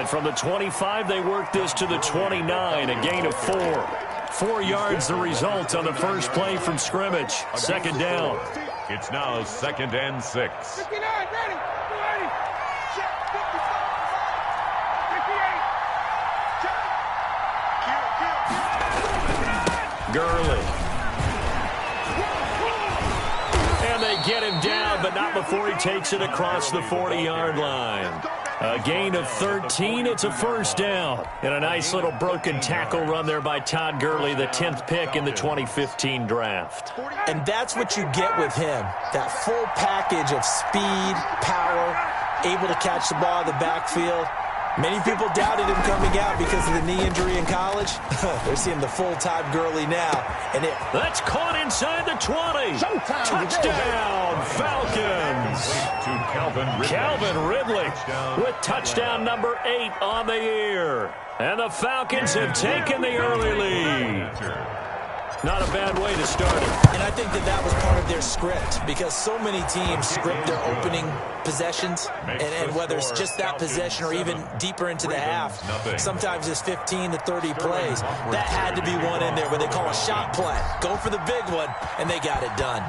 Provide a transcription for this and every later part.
And from the 25, they work this to the 29, a gain of 4. 4 yards the result on the first play from scrimmage. Second down. It's now 2nd and 6. 59, ready. Check, 55. 58. Check. Gurley. And they get him down, but not before he takes it across the 40-yard line. A gain of 13. It's a first down. And a nice little broken tackle run there by Todd Gurley, the 10th pick in the 2015 draft. And that's what you get with him. That full package of speed, power, able to catch the ball in the backfield. Many people doubted him coming out because of the knee injury in college. They're seeing the full Todd Gurley now. That's caught inside the 20. Touchdown, Falcons. To Calvin Ridley with touchdown number 8 on the year. And the Falcons have taken the early lead. Not a bad way to start it. And I think that was part of their script, because so many teams script their opening possessions, and whether it's just that possession or even deeper into the half, sometimes it's 15 to 30 plays. That had to be one in there where they call a shot play. Go for the big one, and they got it done.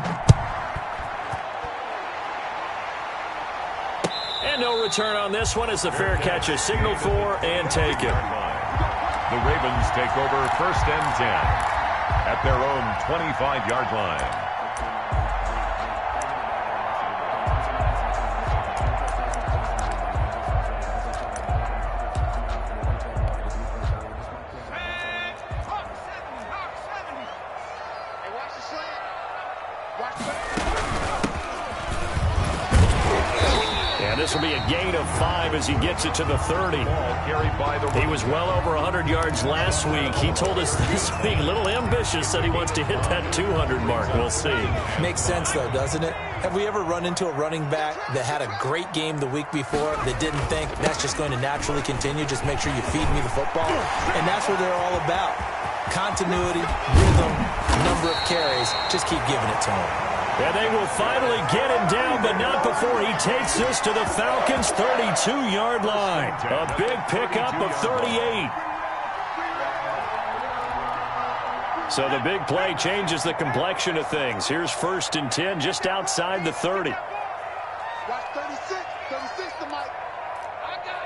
And no return on this one as the fair catch is signaled for and taken. The Ravens take over 1st and 10. At their own 25-yard line. This will be a gain of 5 as he gets it to the 30. He was well over 100 yards last week. He told us this week, a little ambitious, said he wants to hit that 200 mark. We'll see. Makes sense, though, doesn't it? Have we ever run into a running back that had a great game the week before that didn't think that's just going to naturally continue? Just make sure you feed me the football. And that's what they're all about. Continuity, rhythm, number of carries. Just keep giving it to him. And they will finally get him down, but not before he takes this to the Falcons' 32-yard line. A big pickup of 38. So the big play changes the complexion of things. Here's 1st and 10 just outside the 30. Watch 36 to Mike. I got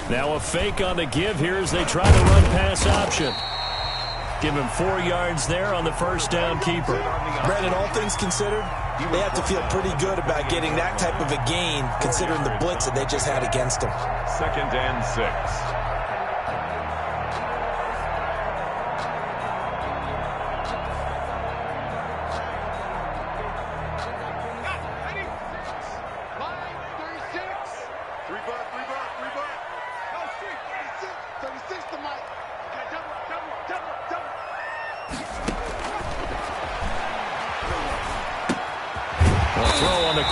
him. Now a fake on the give here as they try to run pass option. Give him 4 yards there on the first down keeper. Brandon, all things considered, they have to feel pretty good about getting that type of a gain considering the blitz that they just had against them. 2nd and 6.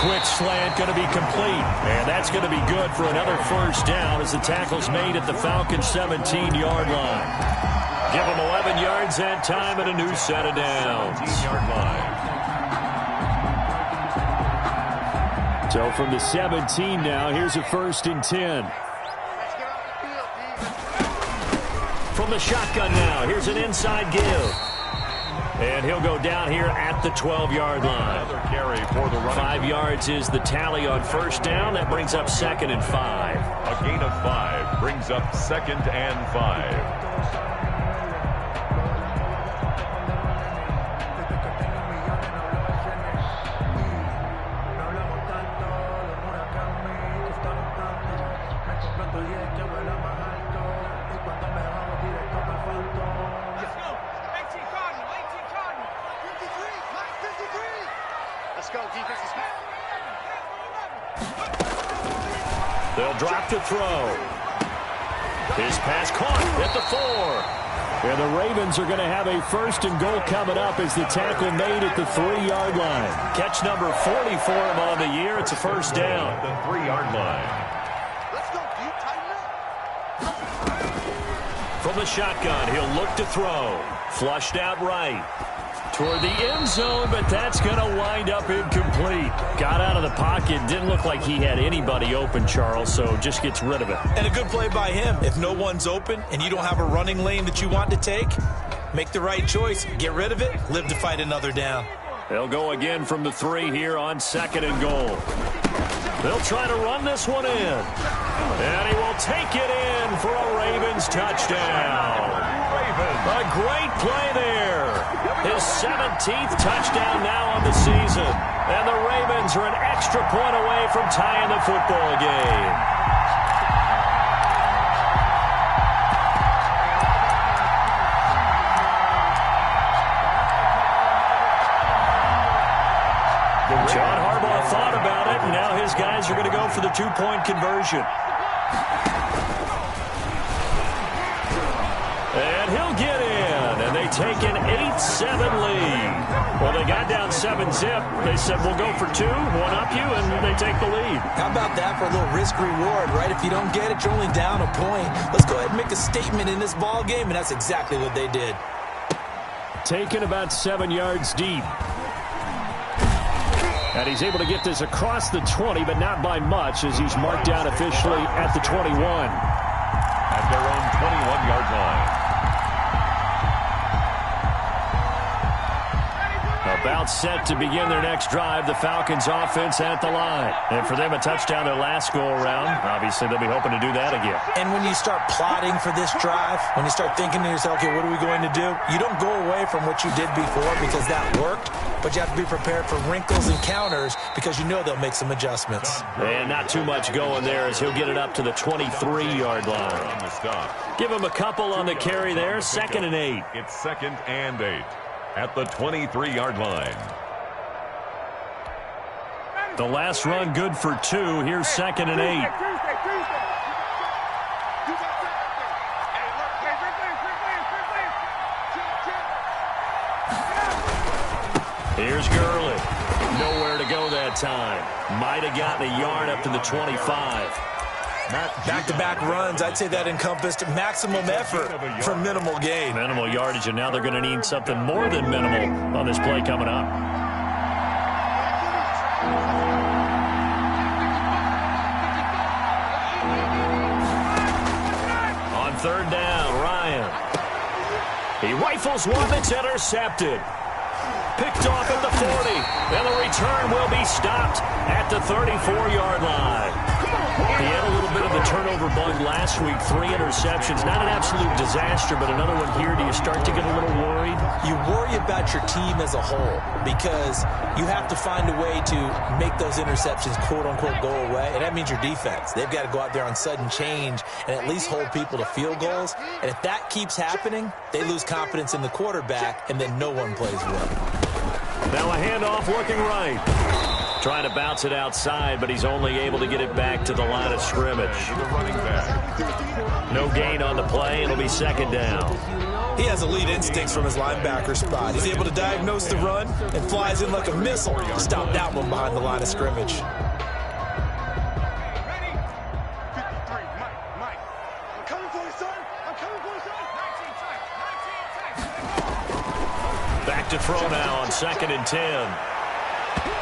Quick slant going to be complete, and that's going to be good for another first down as the tackle's made at the Falcons' 17-yard line. Give them 11 yards that time and a new set of downs. 17-yard line. So from the 17 now, here's a 1st and 10. From the shotgun now, here's an inside give. And he'll go down here at the 12-yard line. Another carry for the running. 5 yards is the tally on first down. That brings up 2nd and 5. A gain of 5 brings up 2nd and 5. They'll drop to throw. His pass caught at the 4. And the Ravens are going to have a 1st and goal coming up as the tackle made at the 3-yard line. Catch number 40 for him on the year. It's a first down. The 3-yard line. Let's go, deep, tighten up. From the shotgun, he'll look to throw. Flushed out right. Toward the end zone, but that's going to wind up incomplete. Got out of the pocket. Didn't look like he had anybody open, Charles, so just gets rid of it. And a good play by him. If no one's open and you don't have a running lane that you want to take, make the right choice. Get rid of it. Live to fight another down. They'll go again from the 3 here on 2nd and goal. They'll try to run this one in. And he will take it in for a Ravens touchdown. A great play there. His 17th touchdown now on the season. And the Ravens are an extra point away from tying the football game. John Harbaugh thought about it, and now his guys are going to go for the 2-point conversion. And he'll get in, and they take an 8-7 lead. Well, they got down 7-zip. They said, we'll go for 2, one up you, and they take the lead. How about that for a little risk-reward, right? If you don't get it, you're only down a point. Let's go ahead and make a statement in this ball game, and that's exactly what they did. Taken about 7 yards deep. And he's able to get this across the 20, but not by much, as he's marked down officially at the 21. At their own 21-yard line. About set to begin their next drive, the Falcons offense at the line. And for them, a touchdown their last go-around. Obviously, they'll be hoping to do that again. And when you start plotting for this drive, when you start thinking to yourself, okay, what are we going to do? You don't go away from what you did before because that worked, but you have to be prepared for wrinkles and counters because you know they'll make some adjustments. And not too much going there as he'll get it up to the 23-yard line. On the stop. Give him a couple on the carry there, 2nd and 8. It's 2nd and 8. At the 23-yard line. The last run good for 2. Here's 2nd and 8. Here's Gurley. Nowhere to go that time. Might have gotten a yard up to the 25. Back-to-back runs, I'd say that encompassed maximum effort for minimal gain. Minimal yardage, and now they're going to need something more than minimal on this play coming up. On 3rd down, Ryan. He rifles one that's intercepted. Picked off at the 40, and the return will be stopped at the 34-yard line. He had a little bit of the turnover bug last week, 3 interceptions. Not an absolute disaster, but another one here. Do you start to get a little worried? You worry about your team as a whole because you have to find a way to make those interceptions, quote-unquote, go away, and that means your defense. They've got to go out there on sudden change and at least hold people to field goals, and if that keeps happening, they lose confidence in the quarterback, and then no one plays well. Now a handoff looking right. Trying to bounce it outside, but he's only able to get it back to the line of scrimmage. No gain on the play. It'll be 2nd down. He has elite instincts from his linebacker spot. He's able to diagnose the run and flies in like a missile to stop that one behind the line of scrimmage. Back to throw now on 2nd and 10.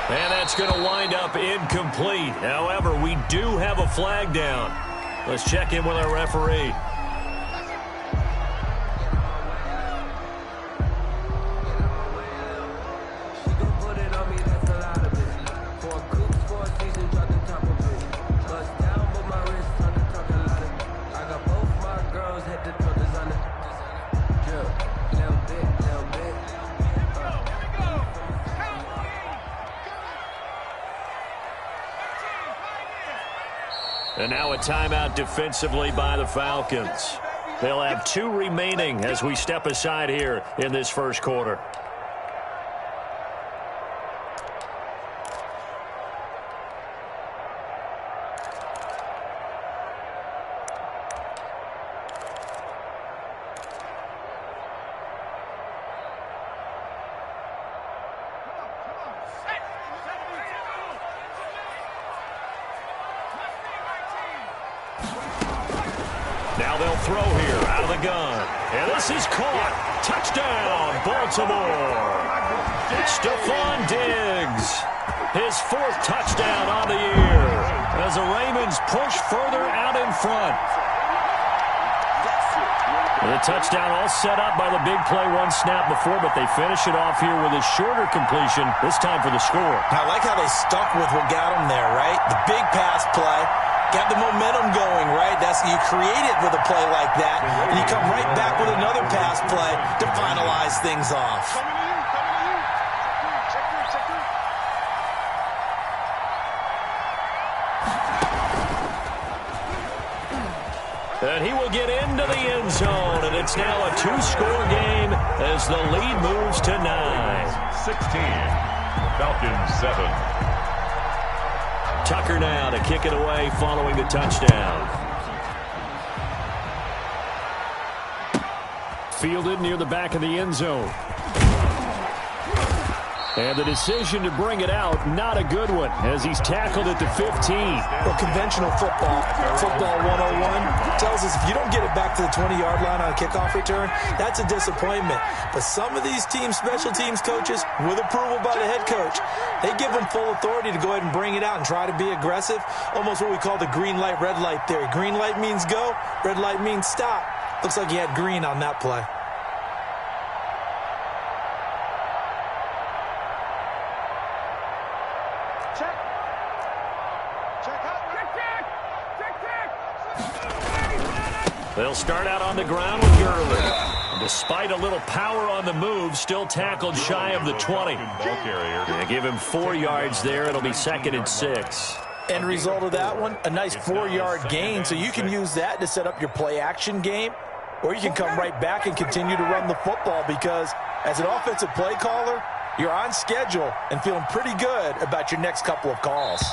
And that's going to wind up incomplete. However, we do have a flag down. Let's check in with our referee. And now a timeout defensively by the Falcons. They'll have 2 remaining as we step aside here in this first quarter. Now Now they'll throw here out of the gun. And this is caught. Touchdown, Baltimore. Stephon Diggs. His 4th touchdown on the year as the Ravens push further out in front. The touchdown all set up by the big play one snap before, but they finish it off here with a shorter completion, this time for the score. I like how they stuck with what got them there, right? The big pass play, got the momentum going, right? That's you create it with a play like that, and you come right back with another pass play to finalize things off. And he will get into the end zone, and it's now a 2-score game as the lead moves to 9. 16. Falcons 7. Tucker now to kick it away following the touchdown. Fielded near the back of the end zone. And the decision to bring it out, not a good one, as he's tackled at the 15. Well, conventional football 101, tells us if you don't get it back to the 20-yard line on a kickoff return, that's a disappointment. But some of these team special teams coaches, with approval by the head coach, they give them full authority to go ahead and bring it out and try to be aggressive, almost what we call the green light, red light theory. Green light means go, red light means stop. Looks like he had green on that play. They'll start out on the ground with Gurley. Despite a little power on the move, still tackled shy of the 20. They give him 4 yards there. It'll be 2nd and 6. End result of that one, a nice 4-yard gain, so you can use that to set up your play-action game, or you can come right back and continue to run the football because as an offensive play caller, you're on schedule and feeling pretty good about your next couple of calls.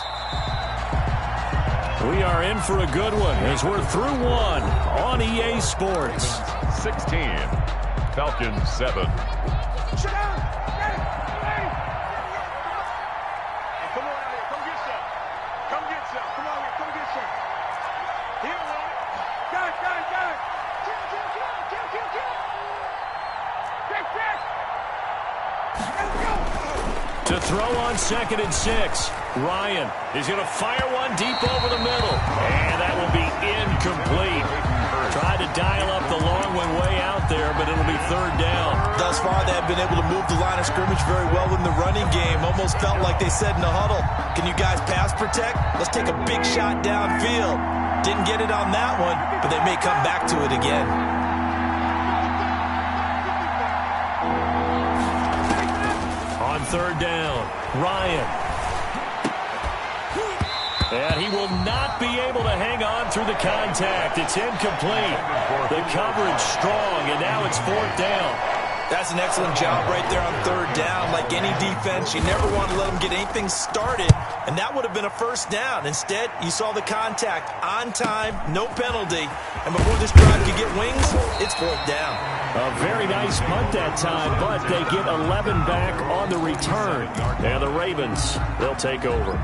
We are in for a good one as we're through one on EA Sports. 16. Falcons 7. Shut down. Come on out here. Come get some. Come get some. Come on here. Come get some. Here, man. Got it. To throw on 2nd and 6. Ryan is going to fire one deep over the middle. And that will be incomplete. Tried to dial up the long one way out there, but it'll be 3rd down. Thus far, they have been able to move the line of scrimmage very well in the running game. Almost felt like they said in the huddle, can you guys pass protect? Let's take a big shot downfield. Didn't get it on that one, but they may come back to it again. On 3rd down, Ryan. And he will not be able to hang on through the contact. It's incomplete. The coverage strong, and now it's 4th down. That's an excellent job right there on 3rd down. Like any defense, you never want to let them get anything started, and that would have been a 1st down. Instead, you saw the contact on time, no penalty, and before this drive could get wings, it's 4th down. A very nice punt that time, but they get 11 back on the return. And the Ravens, they'll take over.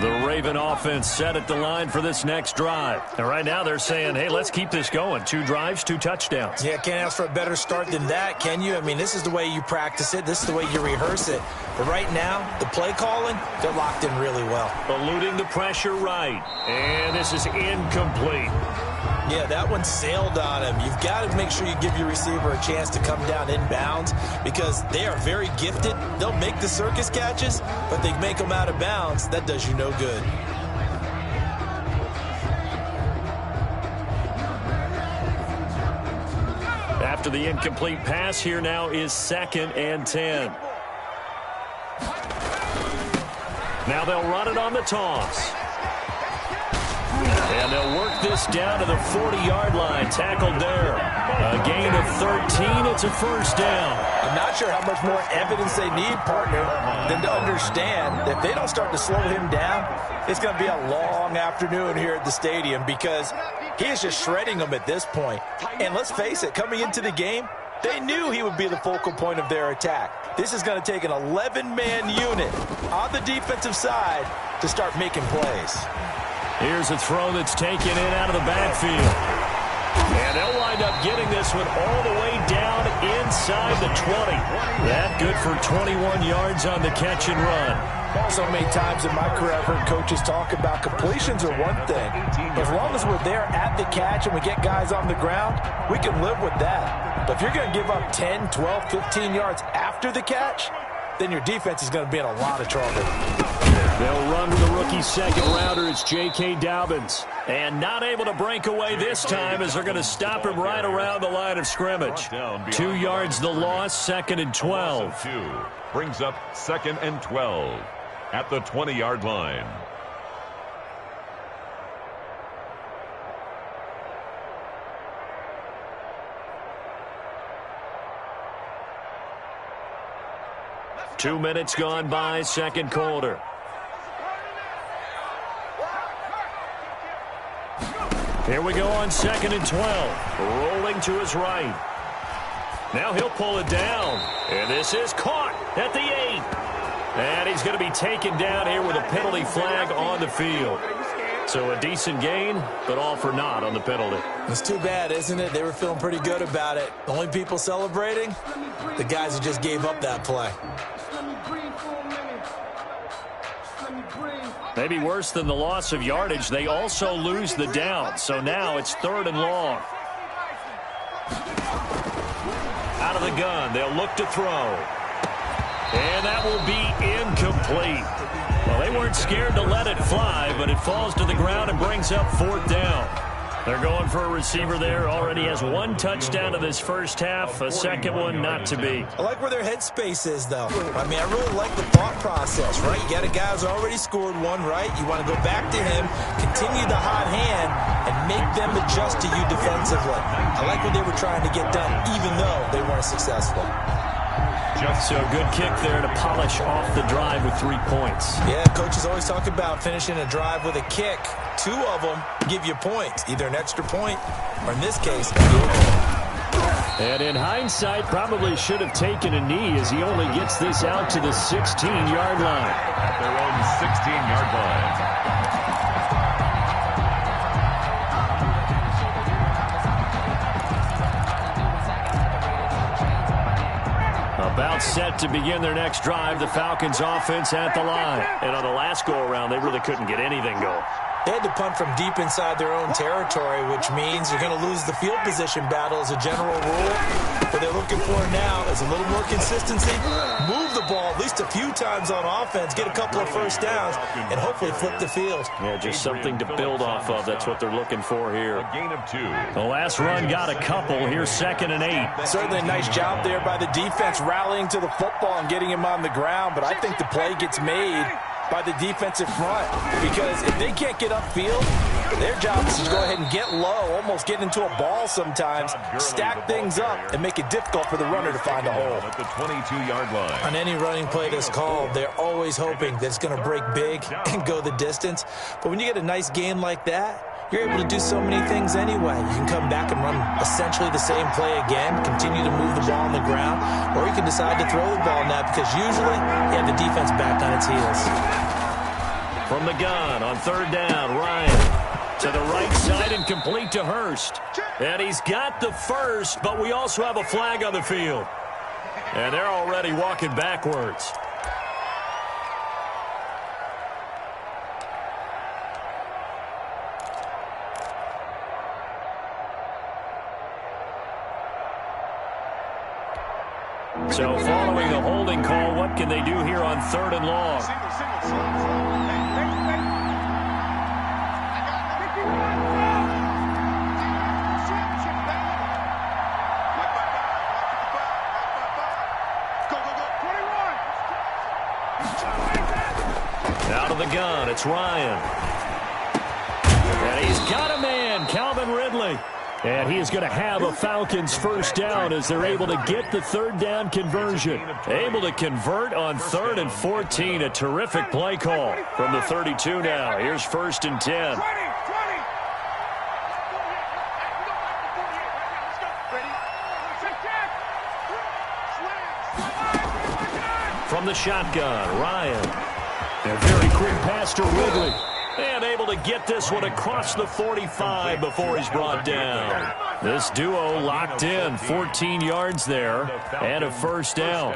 The Raven offense set at the line for this next drive. And right now they're saying, hey, let's keep this going. 2 drives, 2 touchdowns. Yeah, can't ask for a better start than that, can you? I mean, this is the way you practice it. This is the way you rehearse it. But right now, the play calling, they're locked in really well. Eluding the pressure right. And this is incomplete. Yeah, that one sailed on him. You've got to make sure you give your receiver a chance to come down inbounds because they are very gifted. They'll make the circus catches, but they make them out of bounds. That does you no good. After the incomplete pass, here now is 2nd and 10. Now they'll run it on the toss. And And they'll work this down to the 40-yard line. Tackled there. A gain of 13. It's a first down. I'm not sure how much more evidence they need, partner, than to understand that if they don't start to slow him down, it's going to be a long afternoon here at the stadium because he is just shredding them at this point. And let's face it, coming into the game, they knew he would be the focal point of their attack. This is going to take an 11-man unit on the defensive side to start making plays. Here's a throw that's taken in out of the backfield. And they'll wind up getting this one all the way down inside the 20. That good for 21 yards on the catch and run. So many times in my career I've heard coaches talk about completions are one thing. As long as we're there at the catch and we get guys on the ground, we can live with that. But if you're going to give up 10, 12, 15 yards after the catch, then your defense is going to be in a lot of trouble. They'll run to the rookie second rounder. It's J.K. Dobbins. And not able to break away this time as they're going to stop him right around the line of scrimmage. 2 yards the loss, second and 12. Brings up second and 12 at the 20-yard line. Two minutes gone by, second quarter. Here we go on second and 12. Rolling to his right. Now he'll pull it down. And this is caught at the 8. And he's going to be taken down here with a penalty flag on the field. So a decent gain, but all for naught on the penalty. It's too bad, isn't it? They were feeling pretty good about it. The only people celebrating, the guys who just gave up that play. Maybe worse than the loss of yardage, they also lose the down. So now it's third and long. Out of the gun, they'll look to throw. And that will be incomplete. Well, they weren't scared to let it fly, but it falls to the ground and brings up fourth down. They're going for a receiver there. Already has one touchdown in this first half, a second one not to be. I like where their headspace is, though. I mean, I really like the thought process, right? You got a guy who's already scored one, right? You want to go back to him, continue the hot hand, and make them adjust to you defensively. I like what they were trying to get done, even though they weren't successful. So good kick there to polish off the drive with 3 points. Yeah, coaches always talk about finishing a drive with a kick. 2 of them give you points, either an extra point or, in this case, a field goal. And in hindsight, probably should have taken a knee as he only gets this out to the 16-yard line. At their own 16-yard line. About set to begin their next drive, the Falcons offense at the line. And on the last go-around, they really couldn't get anything going. They had to punt from deep inside their own territory, which means you're going to lose the field position battle as a general rule. What they're looking for now is a little more consistency, move the ball at least a few times on offense, get a couple of first downs, and hopefully flip the field. Yeah, just something to build off of. That's what they're looking for here. A gain of 2. The last run got a couple. Here's second and 8. Certainly a nice job there by the defense rallying to the football and getting him on the ground, but I think the play gets made by the defensive front, because if they can't get upfield, their job is to go ahead and get low, almost get into a ball sometimes, stack things up, and make it difficult for the runner to find a hole. At the 22-yard line. On any running play that's called, they're always hoping that it's going to break big and go the distance. But when you get a nice gain like that, you're able to do so many things anyway. You can come back and run essentially the same play again, continue to move the ball on the ground, or you can decide to throw the ball now because usually you have the defense back on its heels. From the gun on third down, Ryan to the right side and complete to Hurst. And he's got the first, but we also have a flag on the field. And they're already walking backwards. So following the holding call, what can they do here on third and long? Out of the gun, it's Ryan. And And he's got a man, Calvin Ridley. And he is going to have a Falcons first down as they're able to get the third down conversion. Able to convert on 3rd and 14. A terrific play call from the 32 now. Here's 1st and 10. From the shotgun, Ryan. A very quick pass to Ridley. And able to get this one across the 45 before he's brought down. This duo locked in, 14 yards there, and a first down.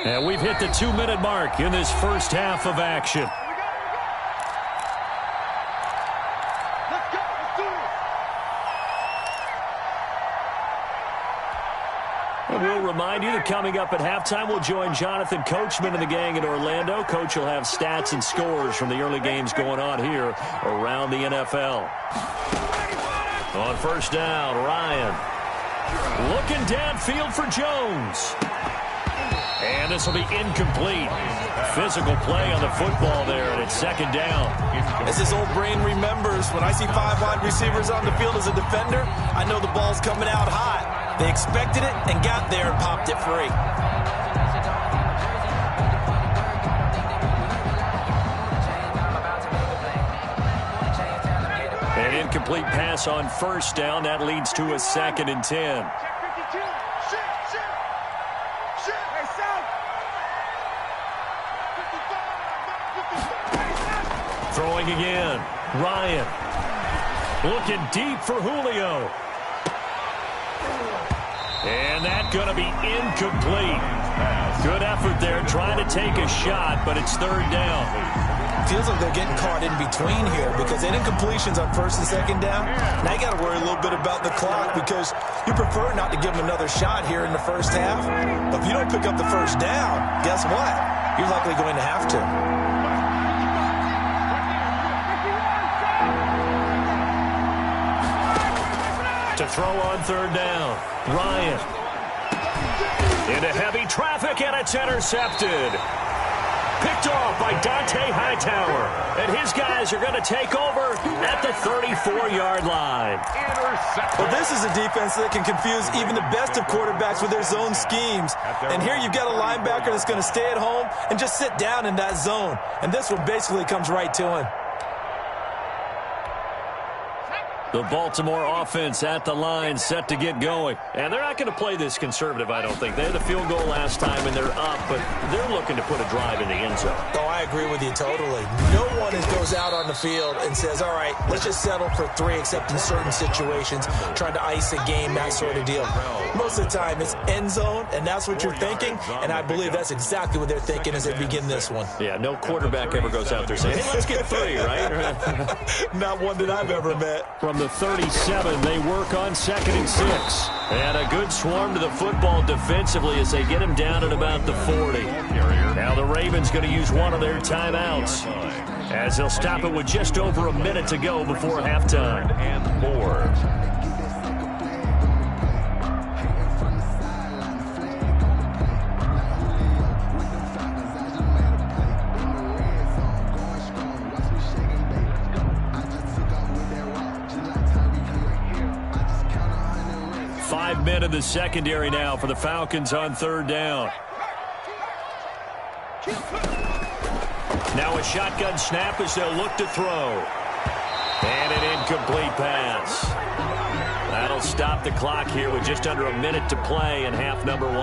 And we've hit the 2-minute mark in this first half of action. We'll remind you that coming up at halftime, we'll join Jonathan Coachman and the gang in Orlando. Coach will have stats and scores from the early games going on here around the NFL. On first down, Ryan. Looking downfield for Jones. And this will be incomplete. Physical play on the football there, and it's 2nd down. As his old brain remembers, when I see 5 wide receivers on the field as a defender, I know the ball's coming out hot. They expected it and got there and popped it free. An incomplete pass on first down. That leads to a 2nd and 10. Throwing again. Ryan. Looking deep for Julio. And that's going to be incomplete. Good effort there trying to take a shot, but it's 3rd down. Feels like they're getting caught in between here because they did incompletions on 1st and 2nd down. Now you got to worry a little bit about the clock because you prefer not to give them another shot here in the first half. But if you don't pick up the first down, guess what? You're likely going to have to. To throw on 3rd down, Ryan. Into heavy traffic, and it's intercepted. Picked off by Dante Hightower. And his guys are going to take over at the 34-yard line. Well, this is a defense that can confuse even the best of quarterbacks with their zone schemes. And here you've got a linebacker that's going to stay at home and just sit down in that zone. And this one basically comes right to him. The Baltimore offense at the line, set to get going. And they're not going to play this conservative, I don't think. They had a field goal last time, and they're up, but they're looking to put a drive in the end zone. Oh, I agree with you totally. No one goes out on the field and says, all right, let's just settle for 3, except in certain situations, trying to ice a game, that sort of deal. Most of the time, it's end zone, and that's what you're thinking, and I believe that's exactly what they're thinking as they begin this one. Yeah, no quarterback ever goes out there saying, hey, let's get 3, right? Not one that I've ever met. From the 37, they work on 2nd and 6. And a good swarm to the football defensively as they get him down at about the 40. Now the Ravens going to use one of their timeouts as they'll stop it with just over a minute to go before halftime. And more. Men in the secondary now for the Falcons on 3rd down. Now a shotgun snap as they'll look to throw. And an incomplete pass. That'll stop the clock here with just under a minute to play in half number 1.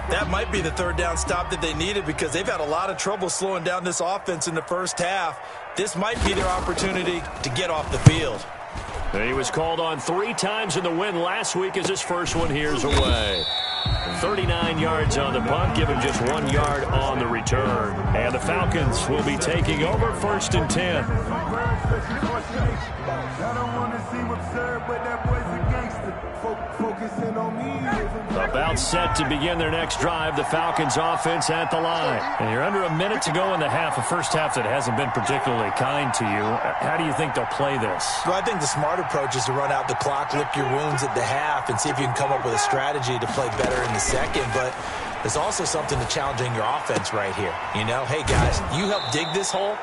That might be the 3rd down stop that they needed because they've had a lot of trouble slowing down this offense in the first half. This might be their opportunity to get off the field. He was called on 3 times in the win last week as his first one here's away. 39 yards on the punt, give him just 1 yard on the return. And the Falcons will be taking over 1st and 10. About set to begin their next drive, the Falcons offense at the line. And you're under a minute to go in the half, a first half that hasn't been particularly kind to you. How do you think they'll play this? Well, I think the smart approach is to run out the clock, lick your wounds at the half, and see if you can come up with a strategy to play better in the second. But there's also something to challenging your offense right here. You know, hey, guys, you help dig this hole.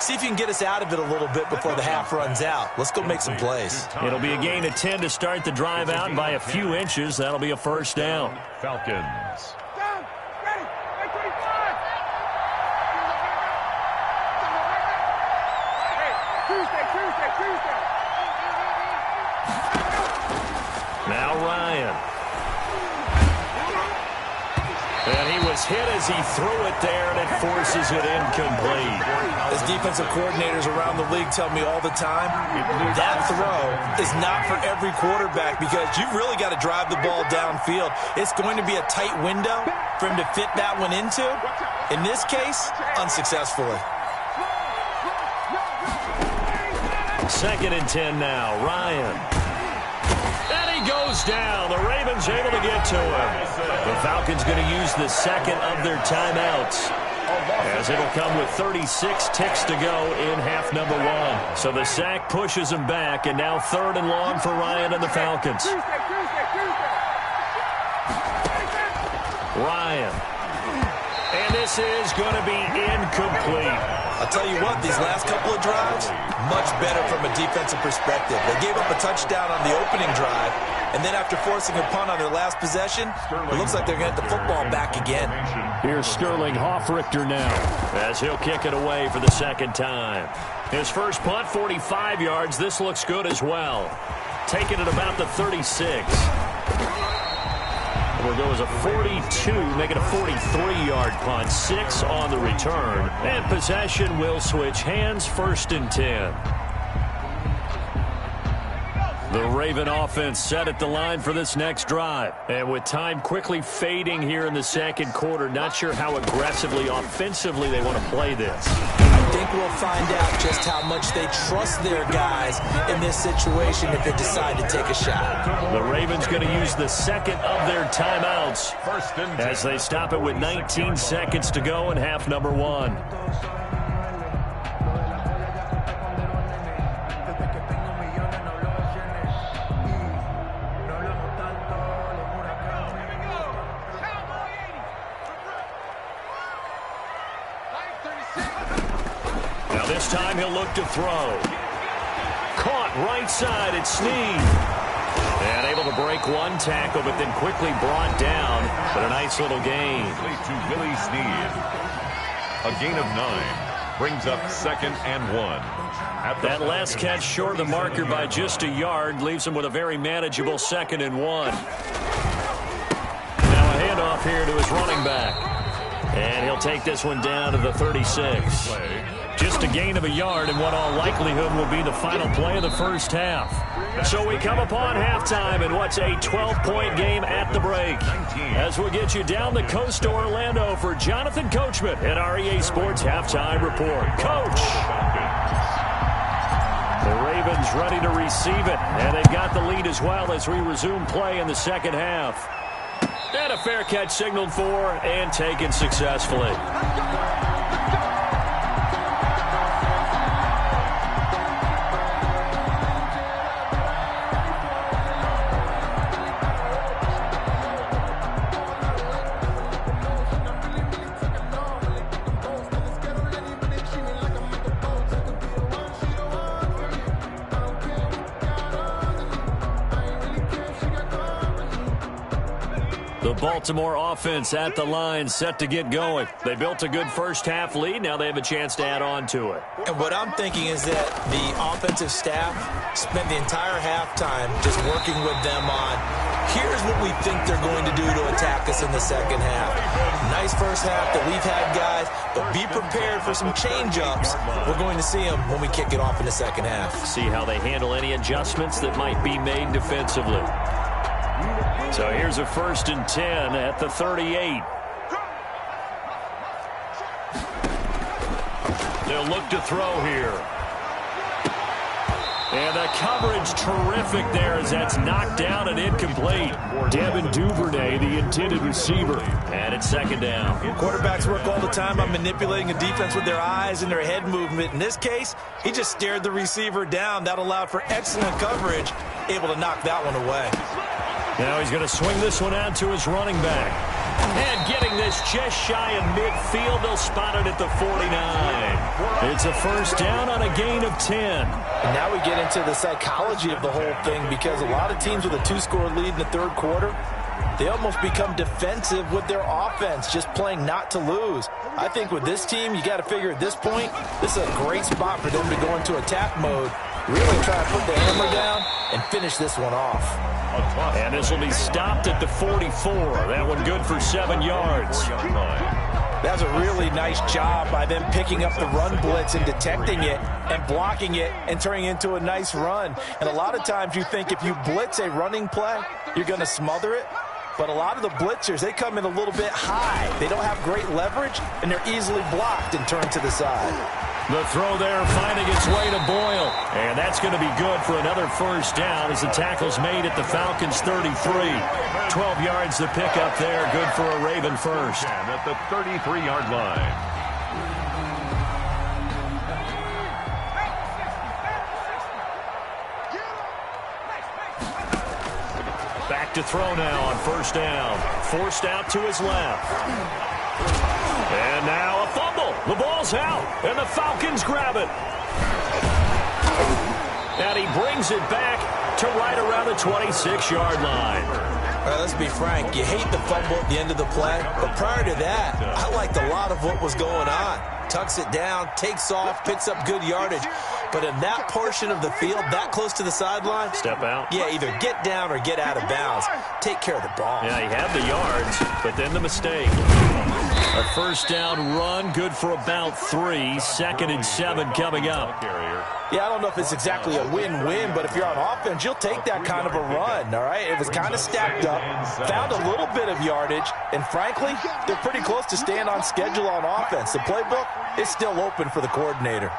See if you can get us out of it a little bit before the half runs out. Let's go make some plays. It'll be a gain of 10 to start the drive out, and by a few inches, that'll be a first down. Falcons. Down. Ready. 835. Hey, Tuesday. Now Ryan. And he was hit as he threw it there, and it forces it incomplete. As defensive coordinators around the league tell me all the time, that throw is not for every quarterback because you've really got to drive the ball downfield. It's going to be a tight window for him to fit that one into. In this case, unsuccessfully. 2nd and 10 now. Ryan. And he goes down. The Ravens able to get to him. The Falcons going to use the second of their timeouts, as it'll come with 36 ticks to go in half number 1. So the sack pushes him back, and now 3rd and long for Ryan and the Falcons. Ryan. And this is going to be incomplete. I'll tell you what, these last couple of drives, much better from a defensive perspective. They gave up a touchdown on the opening drive, and then after forcing a punt on their last possession, it looks like they're going to get the football back again. Here's Sterling Hoffrichter now, as he'll kick it away for the second time. His first punt, 45 yards. This looks good as well. Taking it about the 36. We'll go as a 42, making a 43-yard punt. 6 on the return. And possession will switch hands, 1st and 10. The Raven offense set at the line for this next drive. And with time quickly fading here in the second quarter, not sure how aggressively, offensively they want to play this. I think we'll find out just how much they trust their guys in this situation if they decide to take a shot. The Ravens going to use the second of their timeouts as they stop it with 19 seconds to go in half number 1. Now this time he'll look to throw. Caught right side, it's Snead. And able to break one tackle, but then quickly brought down. But a nice little gain. To Willie Snead. A gain of 9 brings up 2nd and 1. That last catch short of the marker by just a yard leaves him with a very manageable 2nd and 1. Now a handoff here to his running back. And he'll take this one down to the 36. Just a gain of a yard in what all likelihood will be the final play of the first half. So we come upon halftime in what's a 12-point game at the break. As we get you down the coast to Orlando for Jonathan Coachman at our EA Sports Halftime Report. Coach! The Ravens ready to receive it, and they've got the lead as well as we resume play in the second half. And a fair catch signaled for and taken successfully. The Baltimore offense at the line, set to get going. They built a good first half lead. Now they have a chance to add on to it. And what I'm thinking is that the offensive staff spent the entire halftime just working with them on, here's what we think they're going to do to attack us in the second half. Nice first half that we've had, guys, but be prepared for some change-ups. We're going to see them when we kick it off in the second half. See how they handle any adjustments that might be made defensively. So here's a 1st and 10 at the 38. They'll look to throw here. And the coverage terrific there as that's knocked down and incomplete. Devin Duvernay, the intended receiver. And it's 2nd down. Quarterbacks work all the time on manipulating a defense with their eyes and their head movement. In this case, he just stared the receiver down. That allowed for excellent coverage, able to knock that one away. Now he's going to swing this one out to his running back. And getting this just shy of midfield, they'll spot it at the 49. It's a first down on a gain of 10. And now we get into the psychology of the whole thing, because a lot of teams with a 2-score lead in the third quarter, they almost become defensive with their offense, just playing not to lose. I think with this team, you got to figure at this point, this is a great spot for them to go into attack mode, really try to put the hammer down and finish this one off. And this will be stopped at the 44. That one good for 7 yards. That's a really nice job by them picking up the run blitz and detecting it and blocking it and turning it into a nice run. And a lot of times you think if you blitz a running play, you're going to smother it. But a lot of the blitzers, they come in a little bit high. They don't have great leverage, and they're easily blocked and turned to the side. The throw there finding its way to Boyle. And that's going to be good for another first down as the tackle's made at the Falcons' 33. 12 yards to pick up there. Good for a Raven first. And at the 33-yard line. Back to throw now on first down. Forced out to his left. And now a fumble. The ball's out, and the Falcons grab it. And he brings it back to right around the 26-yard line. All right, let's be frank. You hate the fumble at the end of the play, but prior to that, I liked a lot of what was going on. Tucks it down, takes off, picks up good yardage. But in that portion of the field, that close to the sideline, step out. Yeah, either get down or get out of bounds. Take care of the ball. Yeah, he had the yards, but then the mistake. A first down run, good for about 3. 2nd and 7 coming up. Yeah, I don't know if it's exactly a win-win, but if you're on offense, you'll take that kind of a run, all right? It was kind of stacked up, found a little bit of yardage, and frankly, they're pretty close to staying on schedule on offense. The playbook is still open for the coordinator.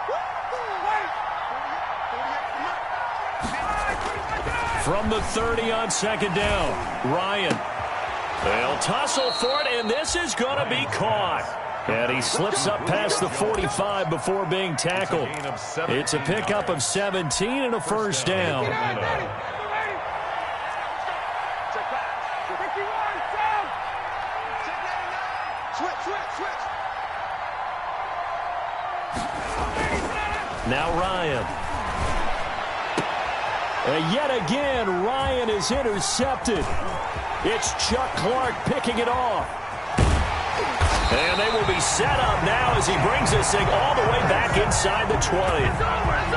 From the 30 on 2nd down, Ryan. They'll tussle for it, and this is going to be caught. And he slips up past the 45 before being tackled. It's a pickup of 17 and a first down. Now Ryan. And yet again, Ryan is intercepted. It's Chuck Clark picking it off. And they will be set up now as he brings this thing all the way back inside the 20.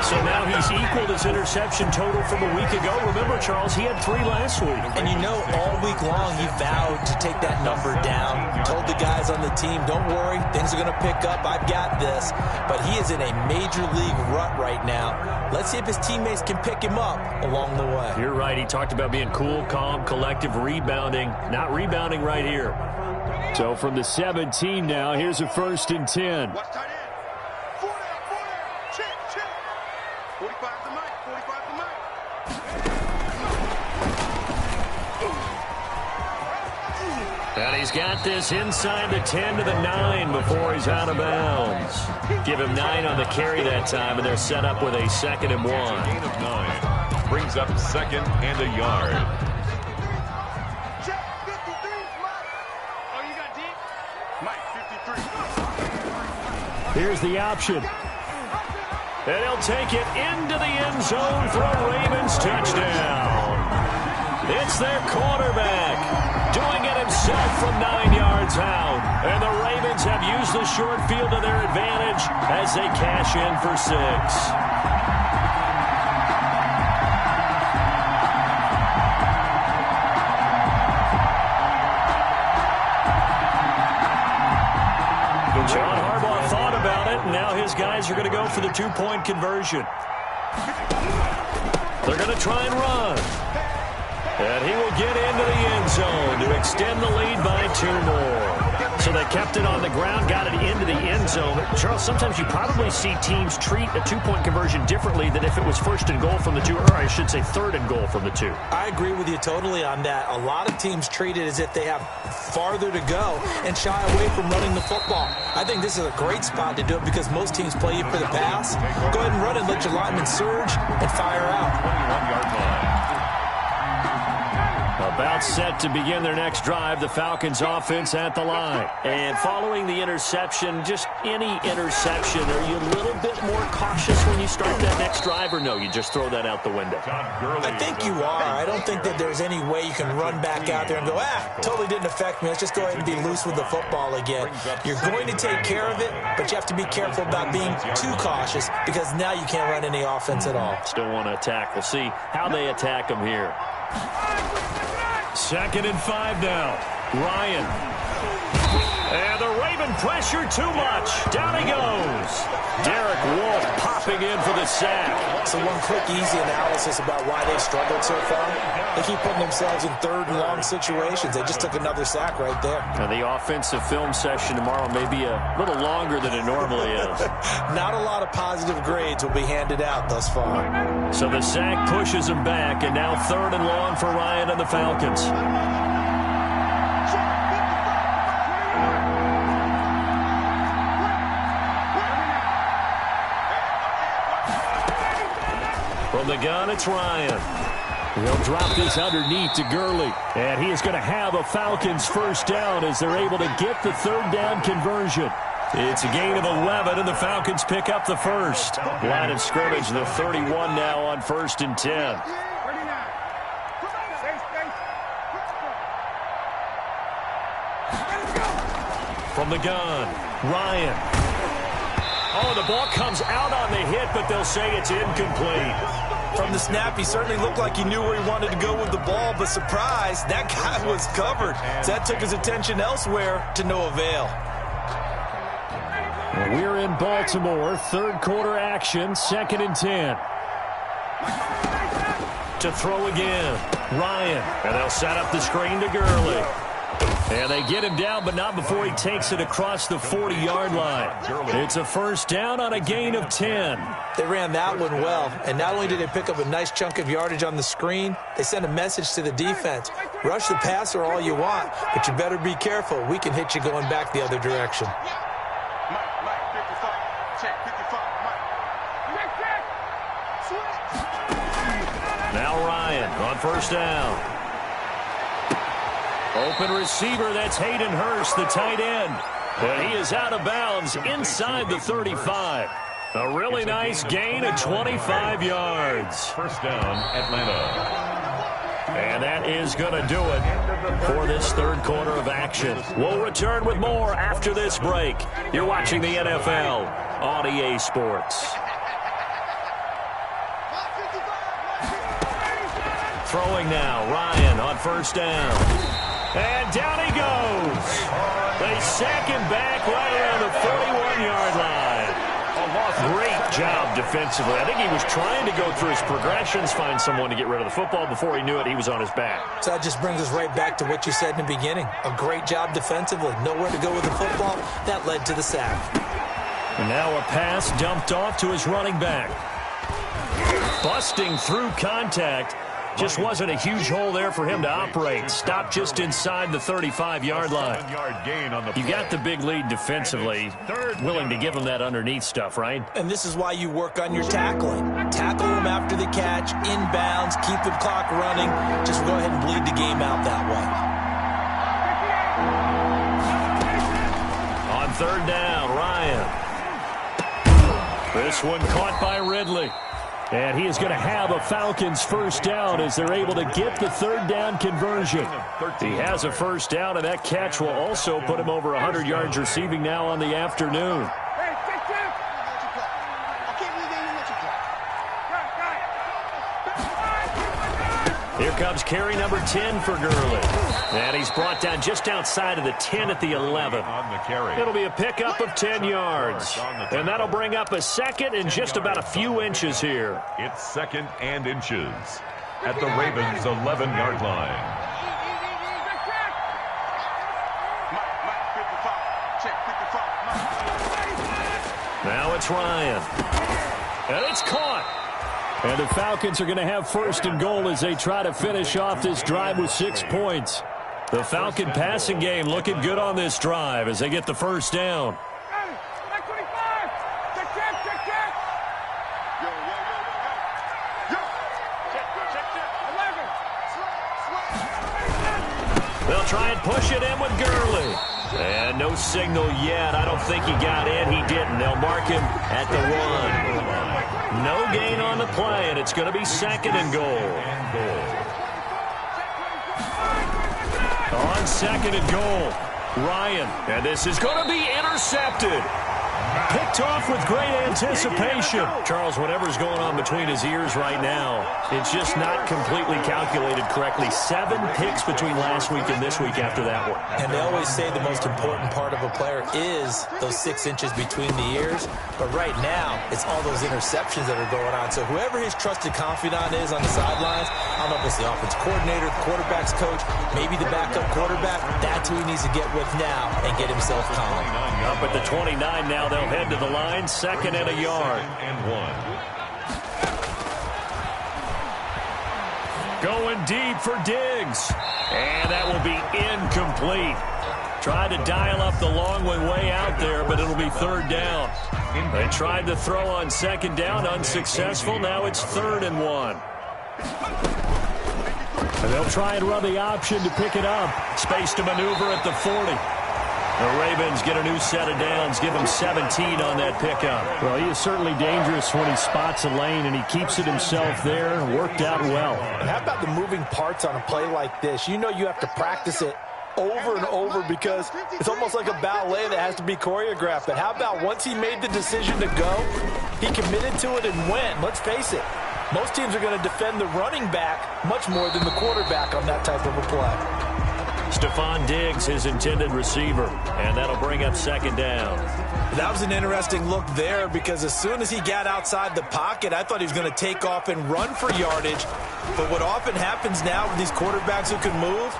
So now he's equaled his interception total from a week ago. Remember, Charles, he had 3 last week. And you know, all week long he vowed to take that number down. Told the guys on the team, don't worry, things are going to pick up. I've got this. But he is in a major league rut right now. Let's see if his teammates can pick him up along the way. You're right. He talked about being cool, calm, collective, rebounding. Not rebounding right here. So from the 17 now, here's a 1st and 10. Watch tight end. 4 down. Check. 45 to Mike. And he's got this inside the 10 to the 9 before he's out of bounds. Give him 9 on the carry that time, and they're set up with a 2nd and 1. Gain of 9. Brings up 2nd and a yard. Here's the option. And he'll take it into the end zone for a Ravens touchdown. It's their quarterback doing it himself from 9 yards out. And the Ravens have used the short field to their advantage as they cash in for 6. Now his guys are going to go for the 2-point conversion. They're going to try and run. And he will get into the end zone to extend the lead by 2 more. So they kept it on the ground, got it into the end zone. Charles, sometimes you probably see teams treat a 2-point conversion differently than if it was 1st and goal from the 2, or I should say 3rd and goal from the 2. I agree with you totally on that. A lot of teams treat it as if they have farther to go and shy away from running the football. I think this is a great spot to do it because most teams play you for the pass. Go ahead and run and let your linemen surge and fire out. 21-yard line. About about set to begin their next drive. The Falcons offense at the line. And following the interception, just any interception, are you a little bit more cautious when you start that next drive, or no, you just throw that out the window? I think you are. I don't think that there's any way you can run back out there and go, totally didn't affect me. Let's just go ahead and be loose with the football again. You're going to take care of it, but you have to be careful about being too cautious because now you can't run any offense at all. Still want to attack. We'll see how they attack them here. 2nd and 5 now. Ryan. And the Raven pressure too much. Down he goes. Derek Wolfe popping in for the sack. So one quick, easy analysis about why they've struggled so far. They keep putting themselves in 3rd and long situations. They just took another sack right there. Now the offensive film session tomorrow may be a little longer than it normally is. Not a lot of positive grades will be handed out thus far. So the sack pushes him back, and now 3rd and long for Ryan and the Falcons. From the gun, it's Ryan. He'll drop this underneath to Gurley. And he is going to have a Falcons first down as they're able to get the 3rd down conversion. It's a gain of 11, and the Falcons pick up the first. Line of scrimmage, the 31 now on 1st and 10. From the gun, Ryan. Oh, the ball comes out on the hit, but they'll say it's incomplete. From the snap, he certainly looked like he knew where he wanted to go with the ball, but surprise, that guy was covered. So that took his attention elsewhere to no avail. We're in Baltimore, 3rd quarter action, 2nd and 10. To throw again, Ryan. And they'll set up the screen to Gurley. And they get him down, but not before he takes it across the 40-yard line. It's a first down on a gain of 10. They ran that one well, and not only did they pick up a nice chunk of yardage on the screen, they sent a message to the defense. Rush the passer all you want, but you better be careful. We can hit you going back the other direction. Now Ryan on first down. Open receiver, that's Hayden Hurst, the tight end. And he is out of bounds inside the 35. A really nice gain of 25 yards. First down, Atlanta. And that is going to do it for this 3rd quarter of action. We'll return with more after this break. You're watching the NFL on EA Sports. Throwing now, Ryan on first down. And down he goes. They sack him back right around the 41-yard line. Great job defensively. I think he was trying to go through his progressions, find someone to get rid of the football. Before he knew it, he was on his back. So that just brings us right back to what you said in the beginning. A great job defensively. Nowhere to go with the football. That led to the sack. And now a pass dumped off to his running back. Busting through contact. Just wasn't a huge hole there for him to operate. Stopped just inside the 35-yard line. You got the big lead defensively. Willing to give him that underneath stuff, right? And this is why you work on your tackling. Tackle them after the catch, inbounds, keep the clock running. Just go ahead and bleed the game out that way. On 3rd down, Ryan. This one caught by Ridley. And he is going to have a Falcons first down as they're able to get the 3rd down conversion. He has a first down, and that catch will also put him over 100 yards receiving now on the afternoon. Here comes carry number 10 for Gurley. And he's brought down just outside of the 10 at the 11. It'll be a pickup of 10 yards. And that'll bring up a 2nd and just about a few inches here. It's 2nd and inches at the Ravens' 11-yard line. Now it's Ryan. And it's caught. And the Falcons are going to have 1st and goal as they try to finish off this drive with 6 points. The Falcon passing game looking good on this drive as they get the first down. They'll try and push it in with Gurley. And no signal yet. I don't think he got in. He didn't. They'll mark him at the 1. No gain on the play, and it's going to be 2nd and goal. On 2nd and goal, Ryan. And this is going to be intercepted. Picked off with great anticipation. Charles, whatever's going on between his ears right now, it's just not completely calculated correctly. 7 picks between last week and this week after that one. And they always say the most important part of a player is those 6 inches between the ears. But right now, it's all those interceptions that are going on. So whoever his trusted confidant is on the sidelines, I don't know if it's the offense coordinator, the quarterback's coach, maybe the backup quarterback, that's who he needs to get with now and get himself calm. Up at the 29 now, they'll head to the line, 2nd and a yard. And 1. Going deep for Diggs. And that will be incomplete. Tried to dial up the long way out there, but it'll be 3rd down. They tried to throw on 2nd down, unsuccessful. Now it's 3rd and 1. And they'll try and run the option to pick it up. Space to maneuver at the 40. The Ravens get a new set of downs, give him 17 on that pickup. Well, he is certainly dangerous when he spots a lane, and he keeps it himself there. Worked out well. And how about the moving parts on a play like this? You know you have to practice it over and over because it's almost like a ballet that has to be choreographed. But how about once he made the decision to go, he committed to it and went. Let's face it, most teams are going to defend the running back much more than the quarterback on that type of a play. Stephon Diggs, his intended receiver, and that'll bring up 2nd down. That was an interesting look there because as soon as he got outside the pocket, I thought he was going to take off and run for yardage. But what often happens now with these quarterbacks who can move,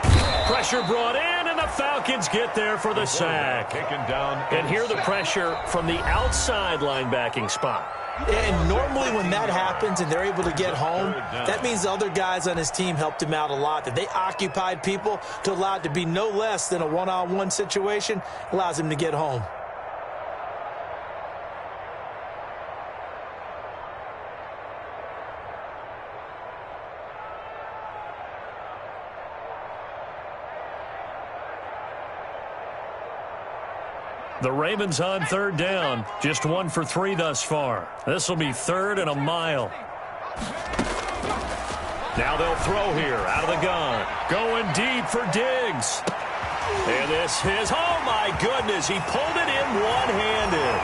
pressure brought in, and the Falcons get there for the sack. Taken down. And hear the pressure from the outside linebacking spot. and normally when that happens and they're able to get home, that means the other guys on his team helped him out a lot, that they occupied people to allow it to be no less than a one-on-one situation, allows him to get home. The Ravens on third down. Just 1 for 3 thus far. This will be 3rd and a mile. Now they'll throw here out of the gun. Going deep for Diggs. And this is, oh my goodness, he pulled it in one-handed.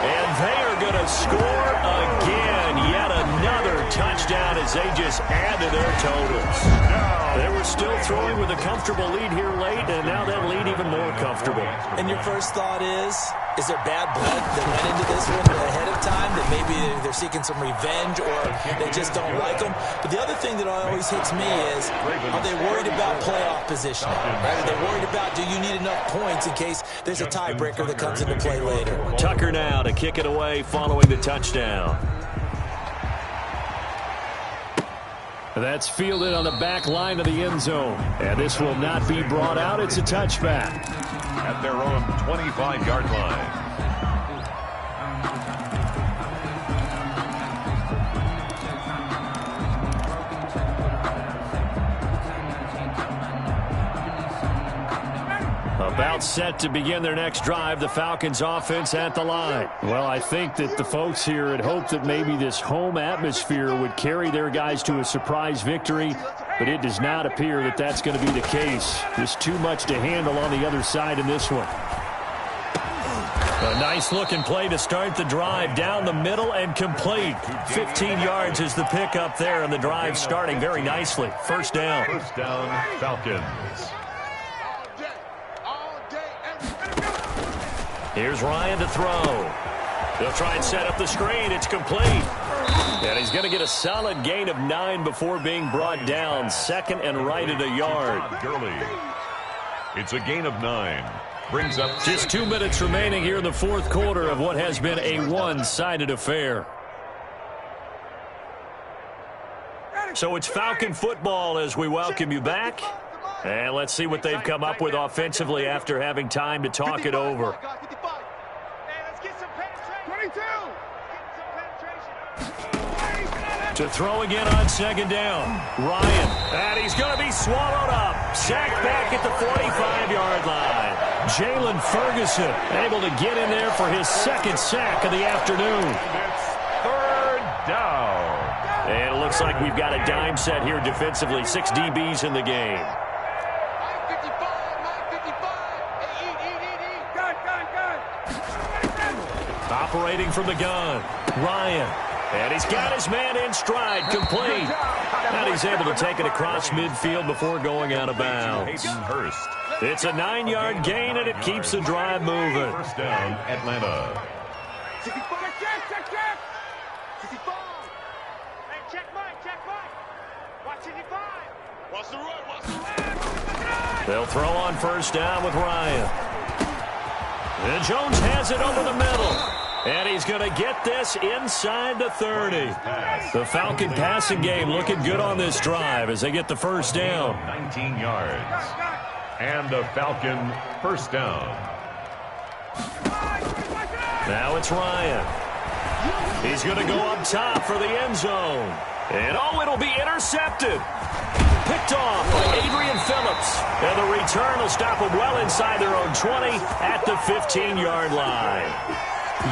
And they are going to score again. Yet another touchdown as they just add to their totals. They were still throwing with a comfortable lead here late, and now that lead even more comfortable. And your first thought is there bad blood that went into this one ahead of time, that maybe they're seeking some revenge or they just don't like them? But the other thing that always hits me is, are they worried about playoff positioning? Right? Are they worried about, do you need enough points in case there's a tiebreaker that comes into play later? Tucker now to kick it away following the touchdown. That's fielded on the back line of the end zone. And this will not be brought out. It's a touchback. At their own 25-yard line. About set to begin their next drive, the Falcons offense at the line. Well, I think that the folks here had hoped that maybe this home atmosphere would carry their guys to a surprise victory, but it does not appear that that's going to be the case. There's too much to handle on the other side in this one. A nice-looking play to start the drive down the middle and complete. 15 yards is the pickup there, and the drive starting very nicely. First down. First down, Falcons. Here's Ryan to throw. They'll try and set up the screen. It's complete. And he's going to get a solid gain of 9 before being brought down. Second and right at a yard. Gurley. It's a gain of 9. Brings up just 2 minutes remaining here in the fourth quarter of what has been a one-sided affair. So it's Falcon football as we welcome you back. And let's see what they've come up with offensively after having time to talk it over. To throw again on second down. Ryan. And he's going to be swallowed up. Sacked back at the 45-yard line. Jalen Ferguson able to get in there for his second sack of the afternoon. It's third down. And it looks like we've got a dime set here defensively. 6 DBs in the game. Operating from the gun. Ryan. And he's got his man in stride, complete. And he's able to take it across midfield before going out of bounds. It's a 9-yard gain, and it keeps the drive moving. First down, Atlanta. Check. Hey, check Mike. Watch 65. Watch the run. They'll throw on first down with Ryan. And Jones has it over the middle. And he's going to get this inside the 30. The Falcon passing game looking good on this drive as they get the first down. 19 yards. And the Falcon first down. Now it's Ryan. He's going to go up top for the end zone. And, it'll be intercepted. Picked off by Adrian Phillips. And the return will stop them well inside their own 20 at the 15-yard line.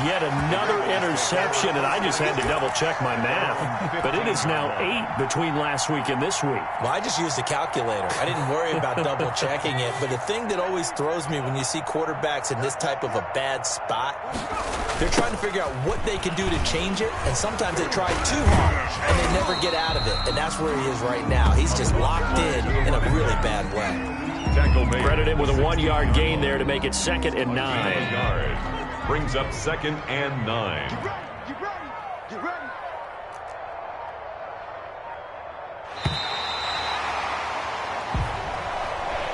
Yet another interception, and I just had to double-check my math. But it is now 8 between last week and this week. Well, I just used a calculator. I didn't worry about double-checking it. But the thing that always throws me when you see quarterbacks in this type of a bad spot, they're trying to figure out what they can do to change it, and sometimes they try too hard, and they never get out of it. And that's where he is right now. He's just locked in a really bad way. Credited with a 1-yard gain there to make it 2nd and 9. Brings up 2nd and 9. You ready?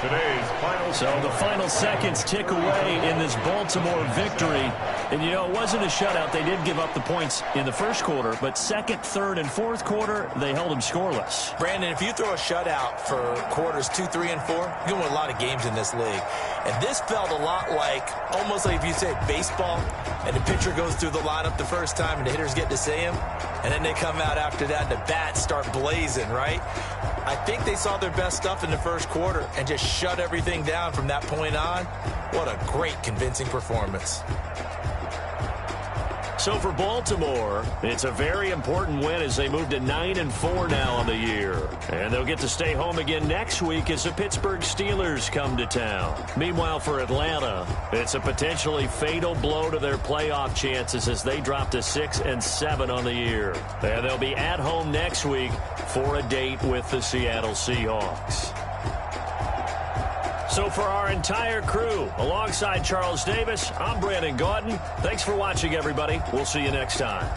Today's final. So the final seconds tick away in this Baltimore victory. And, it wasn't a shutout. They did give up the points in the first quarter, but second, third, and fourth quarter, they held them scoreless. Brandon, if you throw a shutout for quarters 2, 3, and 4, you're going to win a lot of games in this league. And this felt a lot almost like if you said baseball, and the pitcher goes through the lineup the first time, and the hitters get to see him, and then they come out after that, and the bats start blazing, right? I think they saw their best stuff in the first quarter and just shut everything down from that point on. What a great, convincing performance. So for Baltimore, it's a very important win as they move to 9-4 now on the year. And they'll get to stay home again next week as the Pittsburgh Steelers come to town. Meanwhile, for Atlanta, it's a potentially fatal blow to their playoff chances as they drop to 6-7 on the year. And they'll be at home next week for a date with the Seattle Seahawks. So for our entire crew, alongside Charles Davis, I'm Brandon Gaudin. Thanks for watching, everybody. We'll see you next time.